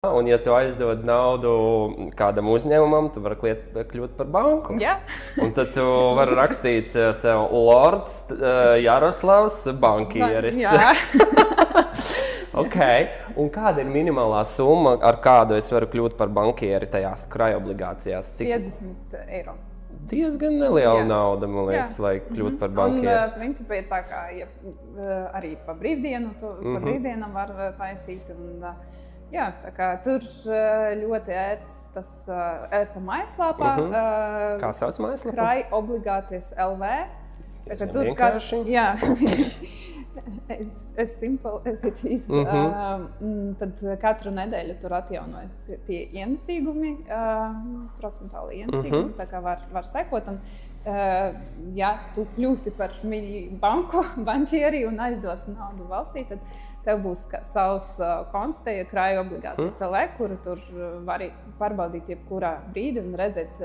Un, ja tu aizdod naudu kādam uzņēmumam, tu vari kļūt par banku. Jā. Un tad tu vari rakstīt sev Lords Jaroslavs bankieris. Jā. Okay. Un kāda ir minimālā summa, ar kādu es varu kļūt par bankieri tajās krājobligācijās? 50 eiro. Diezgan neliela nauda, man liekas, lai kļūtu par bankieri. Un principā ir tā, ka arī pa brīvdienu, pa brīvdienam var taisīt. Un, jā, tā kā tur ļoti ērta mājaslapā. Kā sauc mājaslapā? Krājobligācijas LV. Tā kā tur vienkārši. Jā. As simple as it is. Tad katru nedēļu tur atjaunojas tie ienesīgumi, procentāli ienesīgumi, tā kā var sekot. Un, ja tu kļūsti par banķieri un aizdosi naudu valstī, tad tev būs savs konts, te ir krājobligācijas LV, kuru tur vari pārbaudīt jebkurā brīdī un redzēt,